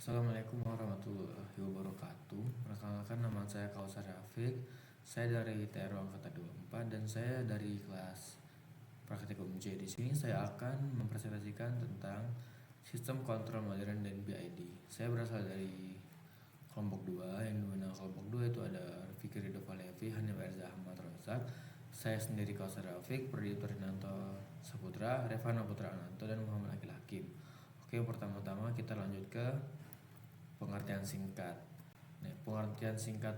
Assalamualaikum warahmatullahi wabarakatuh. Perkenalkan, nama saya Kausar Rafiq. Saya dari TRO Angkatan 24 dan saya dari kelas Praktikum C. Di sini saya akan mempresentasikan tentang sistem kontrol modern dan BID. Saya berasal dari kelompok 2, yang dimana kelompok 2 itu ada Fikri Ridho Falevi, Hanif Erza Ahmad Rozak, saya sendiri Kausar Rafiq, Pradipta Rinanto Saputra, Revana Putra Ananto, dan Muhammad Akil Hakim. Oke, pertama-tama kita lanjut ke pengertian singkat. Nah, pengertian singkat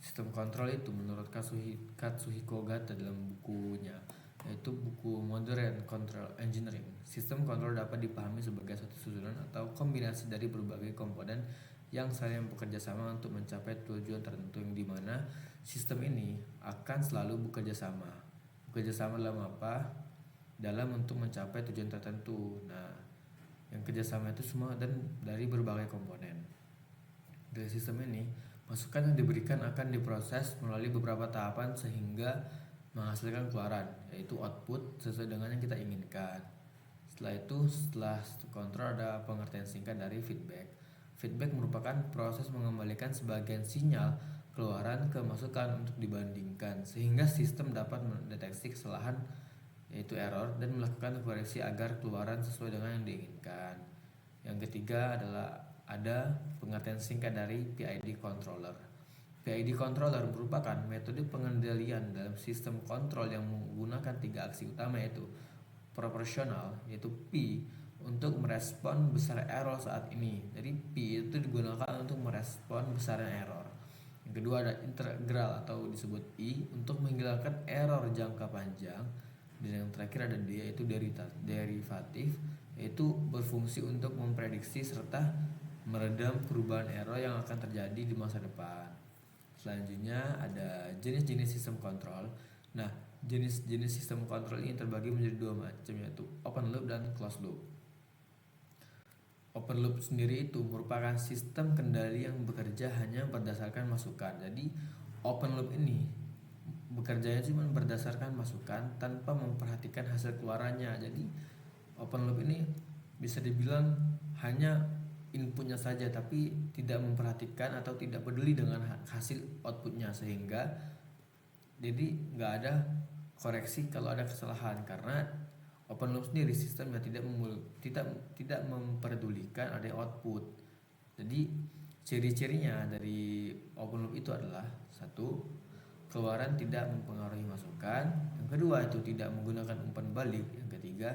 sistem kontrol itu menurut Katsuhiko Gata dalam bukunya, yaitu buku Modern Control Engineering. Sistem kontrol dapat dipahami sebagai satu susunan atau kombinasi dari berbagai komponen yang saling bekerja sama untuk mencapai tujuan tertentu, yang dimana sistem ini akan selalu bekerja sama. Bekerja sama dalam apa? Dalam untuk mencapai tujuan tertentu. Nah, yang kerjasama itu semua dan dari berbagai komponen. Dari sistem ini, masukan yang diberikan akan diproses melalui beberapa tahapan sehingga menghasilkan keluaran, yaitu output sesuai dengan yang kita inginkan. Setelah kontrol, ada pengertian singkat dari feedback. Feedback merupakan proses mengembalikan sebagian sinyal keluaran ke masukan untuk dibandingkan, sehingga sistem dapat mendeteksi kesalahan, yaitu error, dan melakukan koreksi agar keluaran sesuai dengan yang diinginkan. Yang ketiga adalah ada pengertian singkat dari PID controller. PID controller merupakan metode pengendalian dalam sistem kontrol yang menggunakan 3 aksi utama, yaitu proporsional, yaitu P, untuk merespon besar error saat ini. Jadi P itu digunakan untuk merespon besarnya error. Yang kedua ada integral atau disebut I, untuk menghilangkan error jangka panjang. Dan yang terakhir ada D, yaitu derivatif, yaitu berfungsi untuk memprediksi serta meredam perubahan error yang akan terjadi di masa depan. Selanjutnya ada jenis-jenis sistem kontrol. Nah, jenis-jenis sistem kontrol ini terbagi menjadi 2 macam, yaitu open loop dan closed loop. Open loop sendiri itu merupakan sistem kendali yang bekerja hanya berdasarkan masukan. Jadi open loop ini bekerjanya cuma berdasarkan masukan tanpa memperhatikan hasil keluarannya. Jadi open loop ini bisa dibilang hanya inputnya saja, tapi tidak memperhatikan atau tidak peduli dengan hasil outputnya, sehingga jadi nggak ada koreksi kalau ada kesalahan, karena open loop sendiri sistemnya tidak memperdulikan ada output. Jadi ciri-cirinya dari open loop itu adalah: satu, keluaran tidak mempengaruhi masukan. Yang kedua itu tidak menggunakan umpan balik. Yang ketiga,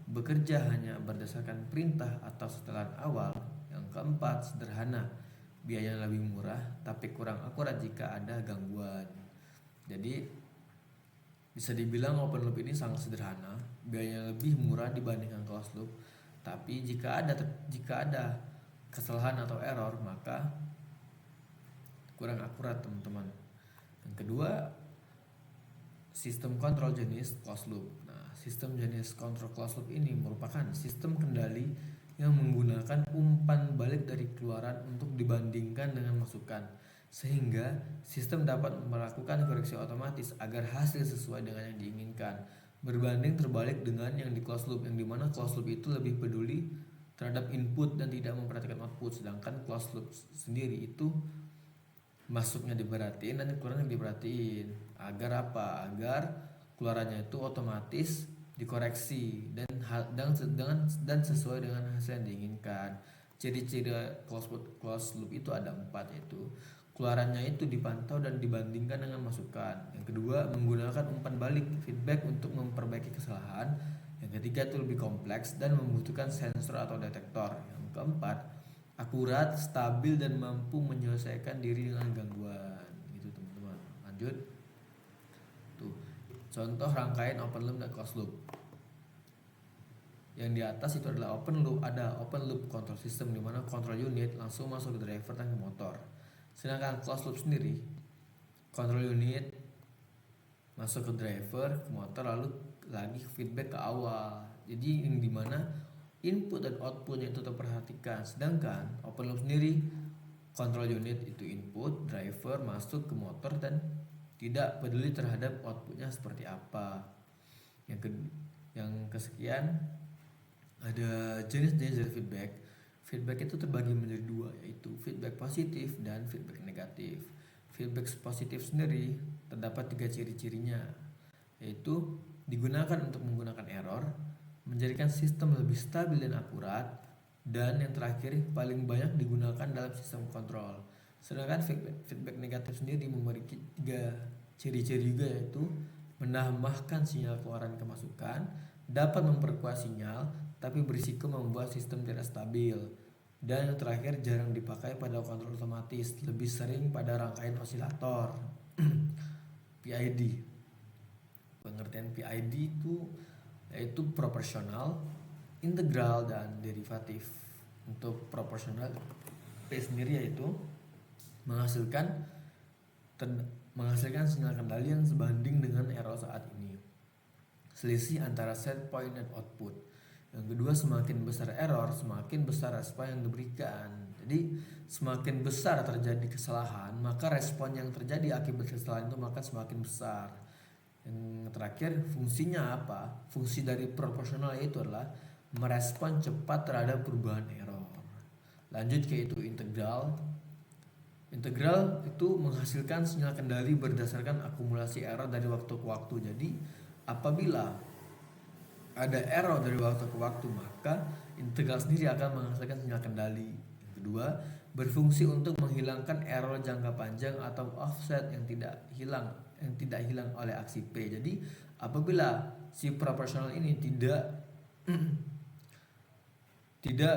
bekerja hanya berdasarkan perintah atau setelan awal. Yang keempat, sederhana, biayanya lebih murah tapi kurang akurat jika ada gangguan. Jadi bisa dibilang open loop ini sangat sederhana, biayanya lebih murah dibandingkan closed loop. Tapi jika ada kesalahan atau error, maka kurang akurat, teman-teman. Yang kedua, sistem kontrol jenis closed loop. Nah, sistem jenis kontrol closed loop ini merupakan sistem kendali yang menggunakan umpan balik dari keluaran untuk dibandingkan dengan masukan, sehingga sistem dapat melakukan koreksi otomatis agar hasil sesuai dengan yang diinginkan. Berbanding terbalik dengan yang di closed loop, yang dimana closed loop itu lebih peduli terhadap input dan tidak memperhatikan output, sedangkan closed loop sendiri itu masuknya diperhatiin dan keluarannya diperhatiin. Agar apa? Agar keluarannya itu otomatis dikoreksi dan sesuai dengan hasil yang diinginkan. Ciri-ciri closed loop itu ada 4, yaitu keluarannya itu dipantau dan dibandingkan dengan masukan. Yang kedua, menggunakan umpan balik feedback untuk memperbaiki kesalahan. Yang ketiga itu lebih kompleks dan membutuhkan sensor atau detektor. Yang keempat, akurat, stabil, dan mampu menyelesaikan diri dengan gangguan. Gitu, teman-teman. Lanjut. Tuh, contoh rangkaian open loop dan closed loop. Yang di atas itu adalah open loop. Ada open loop control system, di mana control unit langsung masuk ke driver dan ke motor. Sedangkan closed loop sendiri, control unit masuk ke driver, ke motor, lalu lagi feedback ke awal. Jadi yang dimana input dan outputnya itu terperhatikan. Sedangkan open loop sendiri, control unit itu input, driver masuk ke motor dan tidak peduli terhadap outputnya seperti apa. Yang kesekian ada jenis-jenis dari feedback. Feedback itu terbagi menjadi dua, yaitu feedback positif dan feedback negatif. Feedback positif sendiri terdapat tiga ciri-cirinya, yaitu digunakan untuk menggunakan error, menjadikan sistem lebih stabil dan akurat, dan yang terakhir paling banyak digunakan dalam sistem kontrol. Sedangkan feedback negatif sendiri memiliki tiga ciri-ciri juga, yaitu menambahkan sinyal keluaran kemasukan, dapat memperkuat sinyal, tapi berisiko membuat sistem tidak stabil. Dan yang terakhir jarang dipakai pada kontrol otomatis, lebih sering pada rangkaian osilator. PID. Pengertian PID itu yaitu proporsional, integral, dan derivatif. Untuk proporsional P sendiri yaitu menghasilkan sinyal kendali yang sebanding dengan error saat ini. Selisih antara set point dan output. Yang kedua, semakin besar error, semakin besar respon yang diberikan. Jadi semakin besar terjadi kesalahan, maka respon yang terjadi akibat kesalahan itu maka semakin besar. Yang terakhir, fungsinya apa? Fungsi dari proporsional itu adalah merespon cepat terhadap perubahan error. Lanjut ke itu integral. Integral itu menghasilkan sinyal kendali berdasarkan akumulasi error dari waktu ke waktu. Jadi apabila ada error dari waktu ke waktu, maka integral sendiri akan menghasilkan sinyal kendali. Yang kedua, berfungsi untuk menghilangkan error jangka panjang atau offset yang tidak hilang oleh aksi P. Jadi apabila si proporsional ini tidak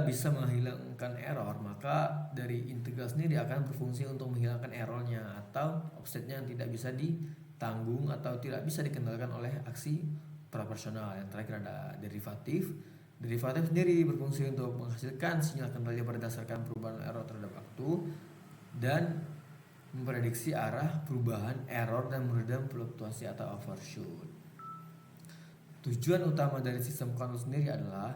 bisa menghilangkan error, maka dari integral sendiri akan berfungsi untuk menghilangkan errornya atau offsetnya yang tidak bisa ditanggung atau tidak bisa dikendalikan oleh aksi proporsional. Yang terakhir ada derivatif. Derivatif sendiri berfungsi untuk menghasilkan sinyal kendali berdasarkan perubahan error terhadap waktu dan memprediksi arah perubahan error dan meredam fluktuasi atau overshoot. Tujuan utama dari sistem kontrol sendiri adalah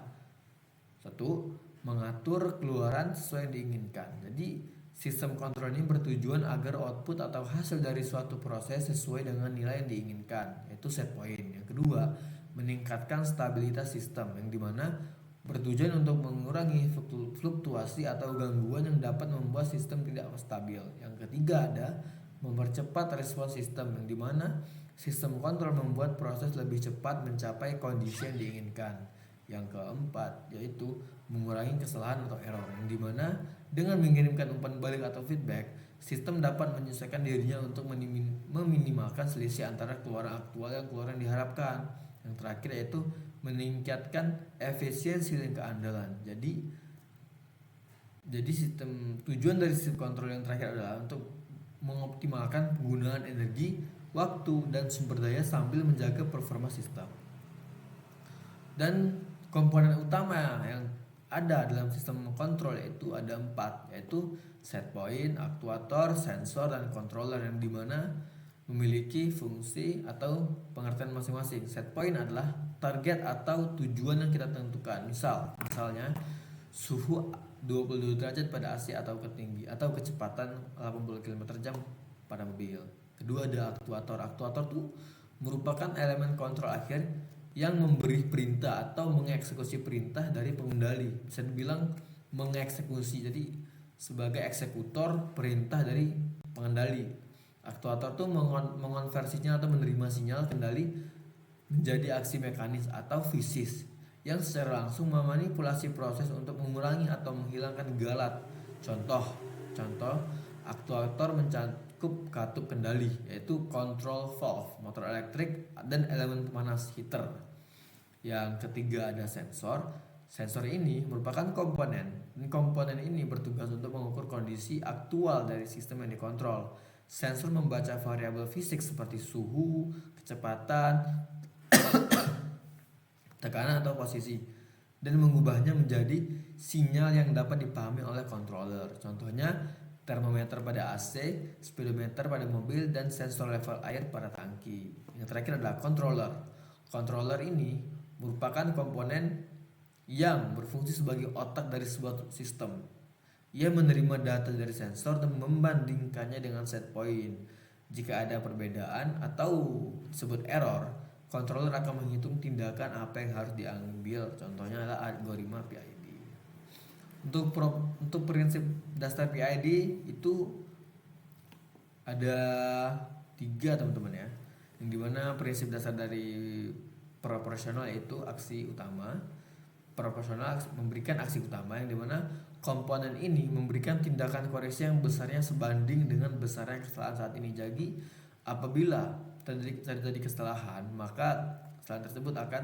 satu, mengatur keluaran sesuai yang diinginkan. Jadi sistem kontrol ini bertujuan agar output atau hasil dari suatu proses sesuai dengan nilai yang diinginkan, yaitu set point. Yang kedua, meningkatkan stabilitas sistem, yang dimana bertujuan untuk mengurangi fluktuasi atau gangguan yang dapat membuat sistem tidak stabil. Yang ketiga ada mempercepat respon sistem, yang dimana sistem kontrol membuat proses lebih cepat mencapai kondisi yang diinginkan. Yang keempat yaitu mengurangi kesalahan atau error, yang dimana dengan mengirimkan umpan balik atau feedback, sistem dapat menyesuaikan dirinya untuk meminimalkan selisih antara keluaran aktual dan keluaran diharapkan. Yang terakhir yaitu meningkatkan efisiensi dan keandalan. Jadi sistem tujuan dari sistem kontrol yang terakhir adalah untuk mengoptimalkan penggunaan energi, waktu, dan sumber daya sambil menjaga performa sistem. Dan komponen utama yang ada dalam sistem kontrol yaitu ada 4, yaitu set point, aktuator, sensor, dan controller, yang dimana memiliki fungsi atau pengertian masing-masing. Set point adalah target atau tujuan yang kita tentukan. Misalnya suhu 22 derajat pada AC atau kecepatan 80 km/jam pada mobil. Kedua ada aktuator. Aktuator itu merupakan elemen kontrol akhir yang memberi perintah atau mengeksekusi perintah dari pengendali. Bisa dibilang mengeksekusi, jadi sebagai eksekutor perintah dari pengendali. Aktuator itu mengonversinya atau menerima sinyal kendali menjadi aksi mekanis atau fisis yang secara langsung memanipulasi proses untuk mengurangi atau menghilangkan galat. Contoh aktuator mencakup katup kendali, yaitu control valve, motor elektrik, dan elemen pemanas heater. Yang ketiga ada sensor. Sensor ini merupakan komponen, dan komponen ini bertugas untuk mengukur kondisi aktual dari sistem yang dikontrol. Sensor membaca variabel fisik seperti suhu, kecepatan, tekanan atau posisi, dan mengubahnya menjadi sinyal yang dapat dipahami oleh controller. Contohnya termometer pada AC, speedometer pada mobil, dan sensor level air pada tangki. Yang terakhir adalah controller. Controller ini merupakan komponen yang berfungsi sebagai otak dari sebuah sistem. Ia menerima data dari sensor dan membandingkannya dengan set point. Jika ada perbedaan atau disebut error, controller akan menghitung tindakan apa yang harus diambil. Contohnya adalah algoritma PID. Untuk prinsip dasar PID itu ada tiga teman-teman ya, yang dimana prinsip dasar dari proporsional yaitu aksi utama. Proporsional memberikan aksi utama yang dimana komponen ini memberikan tindakan koreksi yang besarnya sebanding dengan besarnya kesalahan saat ini. Jadi apabila terjadi kesalahan, maka kesalahan tersebut akan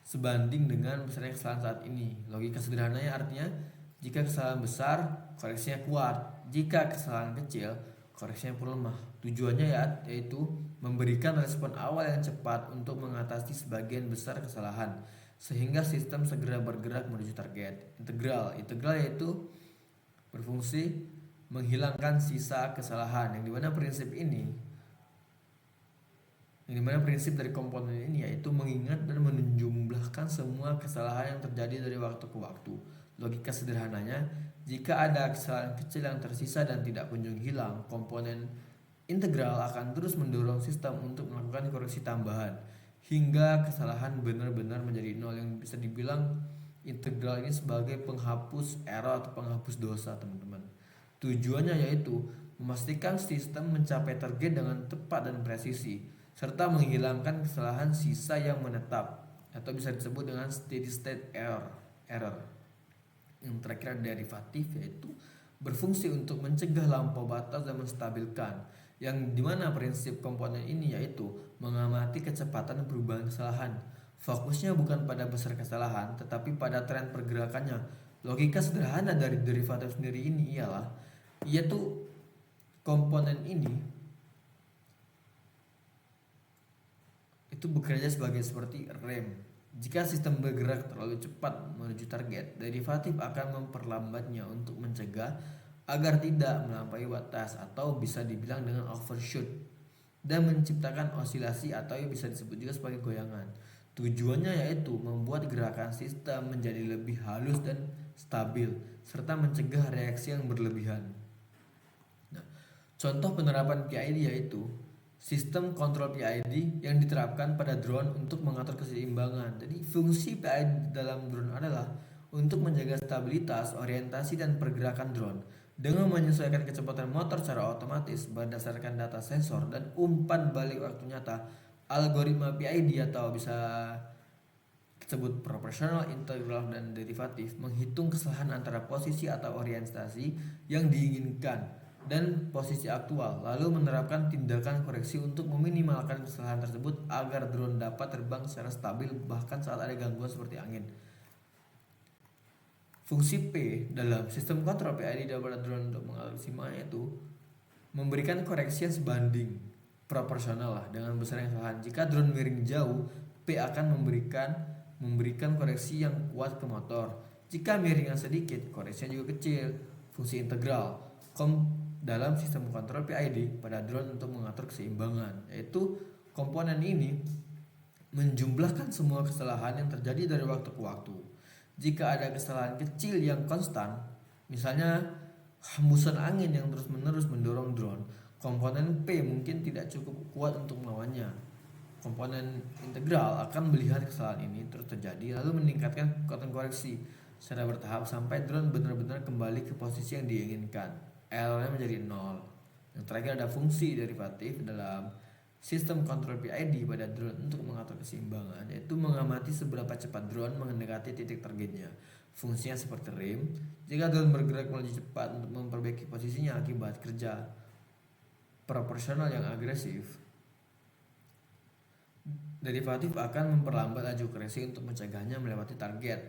sebanding dengan besarnya kesalahan saat ini. Logika sederhananya artinya jika kesalahan besar, koreksinya kuat. Jika kesalahan kecil, koreksinya pun lemah. Tujuannya yaitu memberikan respon awal yang cepat untuk mengatasi sebagian besar kesalahan sehingga sistem segera bergerak menuju target. Integral yaitu berfungsi menghilangkan sisa kesalahan, yang dimana prinsip dari komponen ini yaitu mengingat dan menjumlahkan semua kesalahan yang terjadi dari waktu ke waktu. Logika sederhananya, jika ada kesalahan kecil yang tersisa dan tidak kunjung hilang, komponen integral akan terus mendorong sistem untuk melakukan koreksi tambahan hingga kesalahan benar-benar menjadi nol. Yang bisa dibilang integral ini sebagai penghapus error atau penghapus dosa, teman-teman. Tujuannya yaitu memastikan sistem mencapai target dengan tepat dan presisi, serta menghilangkan kesalahan sisa yang menetap atau bisa disebut dengan steady state error. Yang terakhir derivatif, yaitu berfungsi untuk mencegah lampau batas dan menstabilkan, yang dimana prinsip komponen ini yaitu mengamati kecepatan perubahan kesalahan. Fokusnya bukan pada besar kesalahan tetapi pada tren pergerakannya. Logika sederhana dari derivatif sendiri ini ialah yaitu komponen ini itu bekerja seperti rem. Jika sistem bergerak terlalu cepat menuju target, derivatif akan memperlambatnya untuk mencegah agar tidak melampaui batas atau bisa dibilang dengan overshoot, dan menciptakan osilasi atau bisa disebut juga sebagai goyangan. Tujuannya yaitu membuat gerakan sistem menjadi lebih halus dan stabil serta mencegah reaksi yang berlebihan. Nah, contoh penerapan PID yaitu sistem kontrol PID yang diterapkan pada drone untuk mengatur keseimbangan. Jadi fungsi PID dalam drone adalah untuk menjaga stabilitas, orientasi, dan pergerakan drone dengan menyesuaikan kecepatan motor secara otomatis berdasarkan data sensor dan umpan balik waktu nyata. Algoritma PID atau bisa disebut proporsional, integral, dan derivatif menghitung kesalahan antara posisi atau orientasi yang diinginkan dan posisi aktual, lalu menerapkan tindakan koreksi untuk meminimalkan kesalahan tersebut agar drone dapat terbang secara stabil bahkan saat ada gangguan seperti angin. Fungsi P dalam sistem kontrol PID pada drone untuk mengatasi itu memberikan koreksi yang sebanding proporsional dengan besarnya kesalahan. Jika drone miring jauh, P akan memberikan koreksi yang kuat ke motor. Jika miringnya sedikit, koreksinya juga kecil. Fungsi integral dalam sistem kontrol PID pada drone untuk mengatur keseimbangan, yaitu komponen ini menjumlahkan semua kesalahan yang terjadi dari waktu ke waktu. Jika ada kesalahan kecil yang konstan, misalnya hembusan angin yang terus-menerus mendorong drone, komponen P mungkin tidak cukup kuat untuk melawannya. Komponen integral akan melihat kesalahan ini terus terjadi lalu meningkatkan kekuatan koreksi secara bertahap sampai drone benar-benar kembali ke posisi yang diinginkan. Errornya menjadi nol. Yang terakhir ada fungsi derivatif dalam sistem kontrol PID pada drone untuk mengatur keseimbangan, yaitu mengamati seberapa cepat drone mendekati titik targetnya. Fungsinya seperti rem. Jika drone bergerak melaju cepat untuk memperbaiki posisinya akibat kerja proporsional yang agresif, derivatif akan memperlambat laju koreksi untuk mencegahnya melewati target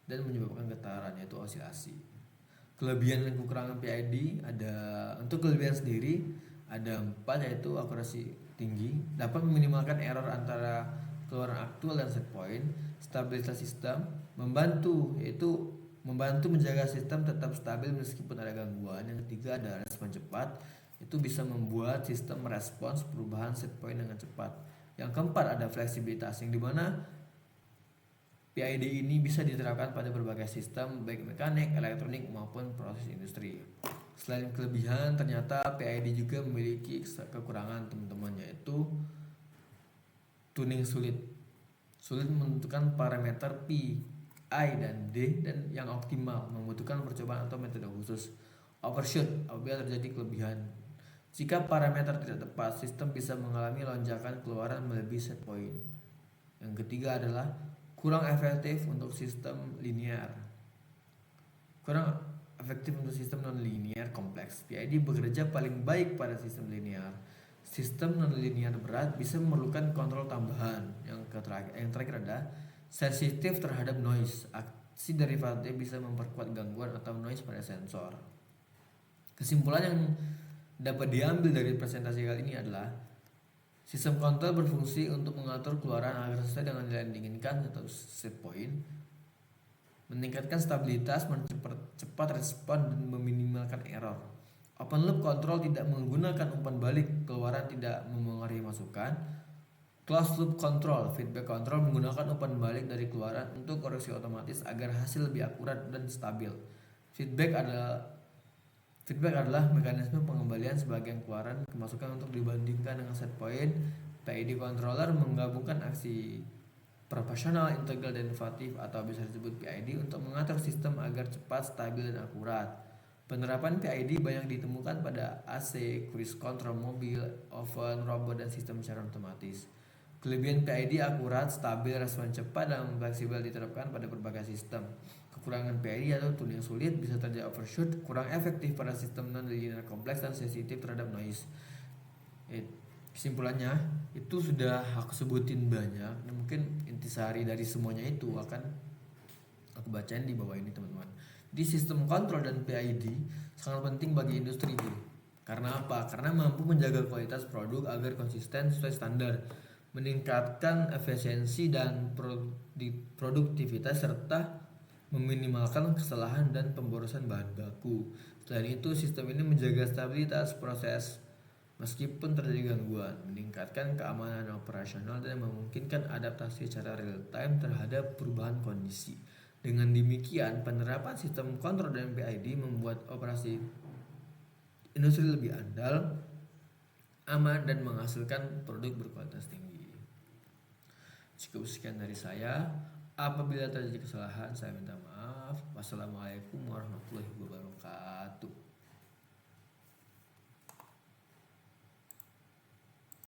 dan menyebabkan getaran, yaitu osilasi. Kelebihan dan kekurangan PID ada. Untuk kelebihan sendiri ada 4, yaitu akurasi tinggi, dapat meminimalkan error antara keluaran aktual dan set point, stabilitas sistem, membantu menjaga sistem tetap stabil meskipun ada gangguan. Yang ketiga ada respon cepat, itu bisa membuat sistem merespons perubahan set point dengan cepat. Yang keempat ada fleksibilitas, yang dimana PID ini bisa diterapkan pada berbagai sistem baik mekanik, elektronik maupun proses industri. Selain kelebihan, ternyata PID juga memiliki kekurangan, teman-teman, yaitu tuning sulit menentukan parameter Pi I dan D dan yang optimal membutuhkan percobaan atau metode khusus. Overshoot apabila terjadi kelebihan. Jika parameter tidak tepat, sistem bisa mengalami lonjakan keluaran melebihi set point. Yang ketiga adalah kurang efektif untuk sistem linear. Kurang efektif untuk sistem non-linear kompleks. PID bekerja paling baik pada sistem linear. Sistem non-linear berat bisa memerlukan kontrol tambahan. Yang terakhir adalah sensitif terhadap noise. Aksi derivatif bisa memperkuat gangguan atau noise pada sensor. Kesimpulan yang dapat diambil dari presentasi kali ini adalah sistem kontrol berfungsi untuk mengatur keluaran agar sesuai dengan nilai yang diinginkan atau set point, meningkatkan stabilitas, mempercepat respon, dan meminimalkan error. Open loop control tidak menggunakan umpan balik, keluaran tidak memengaruhi masukan. Closed loop control, feedback control menggunakan umpan balik dari keluaran untuk koreksi otomatis agar hasil lebih akurat dan stabil. Feedback adalah mekanisme pengembalian sebagian keluaran kemasukan untuk dibandingkan dengan set point. PID controller menggabungkan aksi proporsional, integral, dan derivatif atau bisa disebut PID untuk mengatur sistem agar cepat, stabil, dan akurat. Penerapan PID banyak ditemukan pada AC, cruise control mobil, oven, robot, dan sistem secara otomatis. Kelebihan PID akurat, stabil, respon cepat, dan fleksibel diterapkan pada berbagai sistem. Kekurangan PID atau tool yang sulit bisa terjadi overshoot, kurang efektif pada sistem non-linear kompleks, dan sensitif terhadap noise. Kesimpulannya itu sudah aku sebutin banyak, dan mungkin intisari dari semuanya itu akan aku bacain di bawah ini teman-teman. Di sistem kontrol dan PID sangat penting bagi industri itu. Karena apa? Karena mampu menjaga kualitas produk agar konsisten sesuai standar, meningkatkan efisiensi dan produktivitas serta meminimalkan kesalahan dan pemborosan bahan baku. Selain itu, sistem ini menjaga stabilitas proses meskipun terjadi gangguan, meningkatkan keamanan operasional dan memungkinkan adaptasi secara real time terhadap perubahan kondisi. Dengan demikian, penerapan sistem kontrol dan PID membuat operasi industri lebih andal, aman, dan menghasilkan produk berkualitas tinggi. Cukup sekian dari saya. Apabila terjadi kesalahan, saya minta maaf. Wassalamualaikum warahmatullahi wabarakatuh.